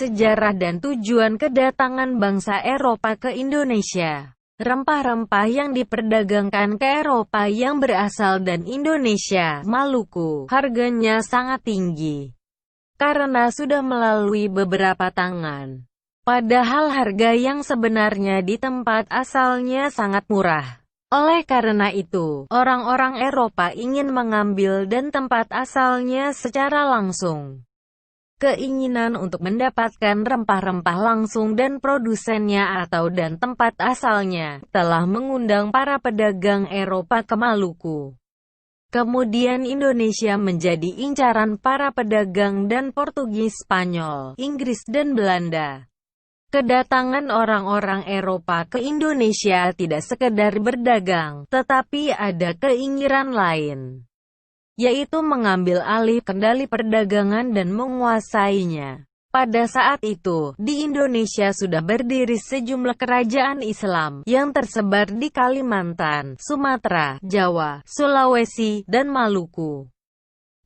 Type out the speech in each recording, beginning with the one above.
Sejarah dan tujuan kedatangan bangsa Eropa ke Indonesia. Rempah-rempah yang diperdagangkan ke Eropa yang berasal dari Indonesia, Maluku, harganya sangat tinggi karena sudah melalui beberapa tangan. Padahal harga yang sebenarnya di tempat asalnya sangat murah. Oleh karena itu, orang-orang Eropa ingin mengambil dan tempat asalnya secara langsung. Keinginan untuk mendapatkan rempah-rempah langsung dan produsennya atau dan tempat asalnya, telah mengundang para pedagang Eropa ke Maluku. Kemudian Indonesia menjadi incaran para pedagang dan Portugis, Spanyol, Inggris dan Belanda. Kedatangan orang-orang Eropa ke Indonesia tidak sekedar berdagang, tetapi ada keinginan lain, yaitu mengambil alih kendali perdagangan dan menguasainya. Pada saat itu, di Indonesia sudah berdiri sejumlah kerajaan Islam yang tersebar di Kalimantan, Sumatera, Jawa, Sulawesi, dan Maluku.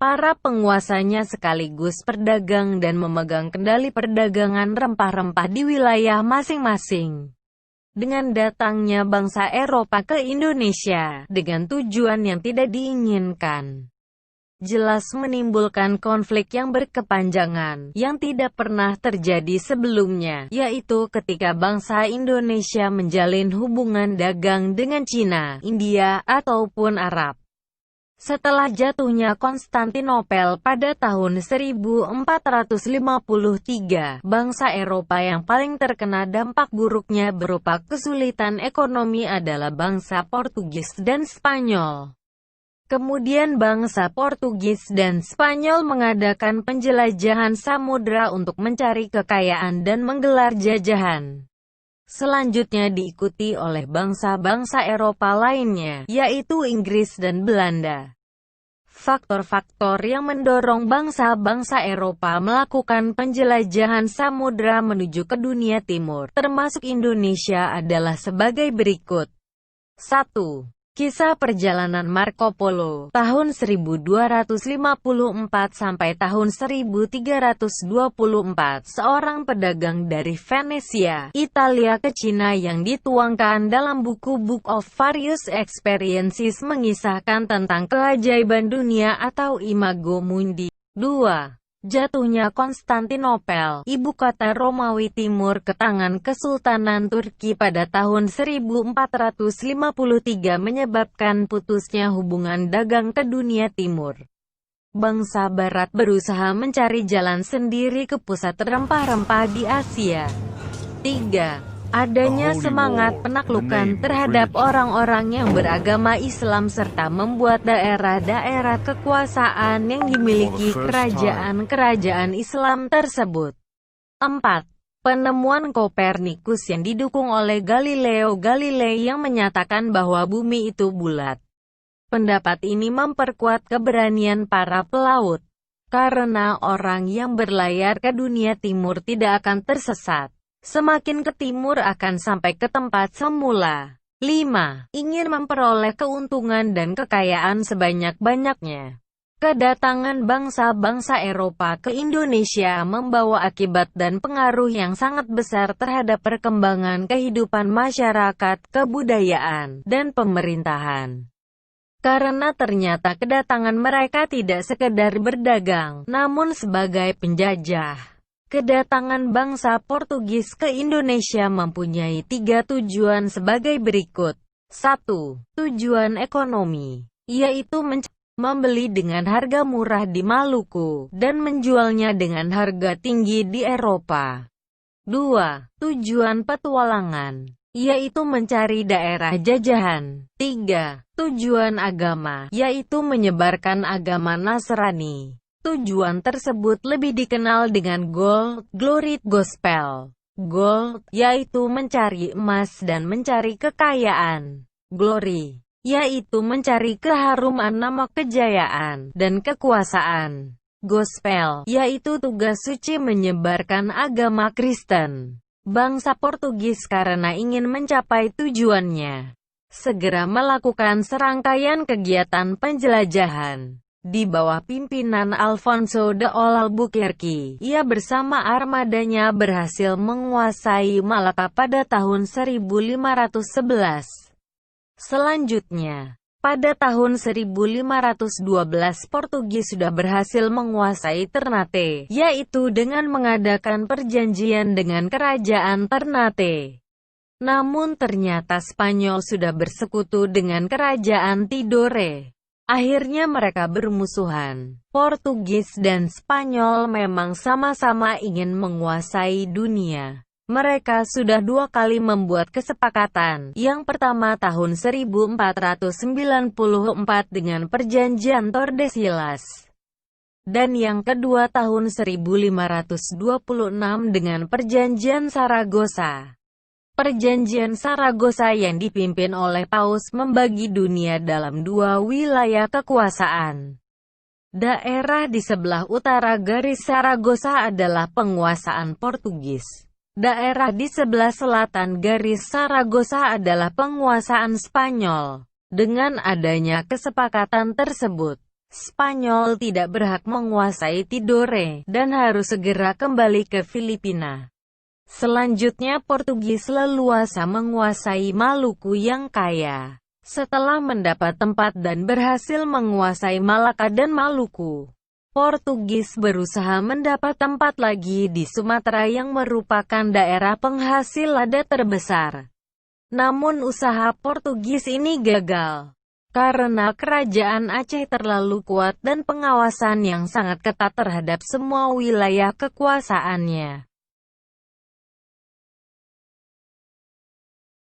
Para penguasanya sekaligus pedagang dan memegang kendali perdagangan rempah-rempah di wilayah masing-masing. Dengan datangnya bangsa Eropa ke Indonesia, dengan tujuan yang tidak diinginkan, jelas menimbulkan konflik yang berkepanjangan, yang tidak pernah terjadi sebelumnya, yaitu ketika bangsa Indonesia menjalin hubungan dagang dengan Cina, India, ataupun Arab. Setelah jatuhnya Konstantinopel pada tahun 1453, bangsa Eropa yang paling terkena dampak buruknya berupa kesulitan ekonomi adalah bangsa Portugis dan Spanyol. Kemudian bangsa Portugis dan Spanyol mengadakan penjelajahan samudra untuk mencari kekayaan dan menggelar jajahan. Selanjutnya diikuti oleh bangsa-bangsa Eropa lainnya, yaitu Inggris dan Belanda. Faktor-faktor yang mendorong bangsa-bangsa Eropa melakukan penjelajahan samudra menuju ke dunia timur, termasuk Indonesia adalah sebagai berikut. 1. Kisah perjalanan Marco Polo, tahun 1254 sampai tahun 1324, seorang pedagang dari Venesia, Italia ke Cina yang dituangkan dalam buku Book of Various Experiences mengisahkan tentang keajaiban dunia atau Imago Mundi. 2. Jatuhnya Konstantinopel, ibu kota Romawi Timur ke tangan Kesultanan Turki pada tahun 1453 menyebabkan putusnya hubungan dagang ke dunia timur. Bangsa Barat berusaha mencari jalan sendiri ke pusat rempah-rempah di Asia. 3. Adanya semangat penaklukan terhadap orang-orang yang beragama Islam serta membuat daerah-daerah kekuasaan yang dimiliki kerajaan-kerajaan Islam tersebut. 4. Penemuan Kopernikus yang didukung oleh Galileo Galilei yang menyatakan bahwa bumi itu bulat. Pendapat ini memperkuat keberanian para pelaut, karena orang yang berlayar ke dunia timur tidak akan tersesat. Semakin ke timur akan sampai ke tempat semula. 5. Ingin memperoleh keuntungan dan kekayaan sebanyak-banyaknya. Kedatangan bangsa-bangsa Eropa ke Indonesia membawa akibat dan pengaruh yang sangat besar terhadap perkembangan kehidupan masyarakat, kebudayaan, dan pemerintahan. Karena ternyata kedatangan mereka tidak sekedar berdagang, namun sebagai penjajah. Kedatangan bangsa Portugis ke Indonesia mempunyai 3 tujuan sebagai berikut. 1. Tujuan ekonomi, yaitu membeli dengan harga murah di Maluku, dan menjualnya dengan harga tinggi di Eropa. 2. Tujuan petualangan, yaitu mencari daerah jajahan. 3. Tujuan agama, yaitu menyebarkan agama Nasrani. Tujuan tersebut lebih dikenal dengan Gold, Glory, Gospel. Gold, yaitu mencari emas dan mencari kekayaan. Glory, yaitu mencari keharuman nama kejayaan dan kekuasaan. Gospel, yaitu tugas suci menyebarkan agama Kristen. Bangsa Portugis karena ingin mencapai tujuannya, segera melakukan serangkaian kegiatan penjelajahan. Di bawah pimpinan Alfonso de Albuquerque, ia bersama armadanya berhasil menguasai Malaka pada tahun 1511. Selanjutnya, pada tahun 1512 Portugis sudah berhasil menguasai Ternate, yaitu dengan mengadakan perjanjian dengan kerajaan Ternate. Namun ternyata Spanyol sudah bersekutu dengan kerajaan Tidore. Akhirnya mereka bermusuhan. Portugis dan Spanyol memang sama-sama ingin menguasai dunia. Mereka sudah 2 kali membuat kesepakatan. Yang pertama tahun 1494 dengan Perjanjian Tordesillas. Dan yang kedua tahun 1526 dengan Perjanjian Saragossa. Perjanjian Saragossa yang dipimpin oleh Paus membagi dunia dalam 2 wilayah kekuasaan. Daerah di sebelah utara garis Saragossa adalah penguasaan Portugis. Daerah di sebelah selatan garis Saragossa adalah penguasaan Spanyol. Dengan adanya kesepakatan tersebut, Spanyol tidak berhak menguasai Tidore, dan harus segera kembali ke Filipina. Selanjutnya Portugis leluasa menguasai Maluku yang kaya. Setelah mendapat tempat dan berhasil menguasai Malaka dan Maluku, Portugis berusaha mendapat tempat lagi di Sumatera yang merupakan daerah penghasil lada terbesar. Namun usaha Portugis ini gagal, karena kerajaan Aceh terlalu kuat dan pengawasan yang sangat ketat terhadap semua wilayah kekuasaannya.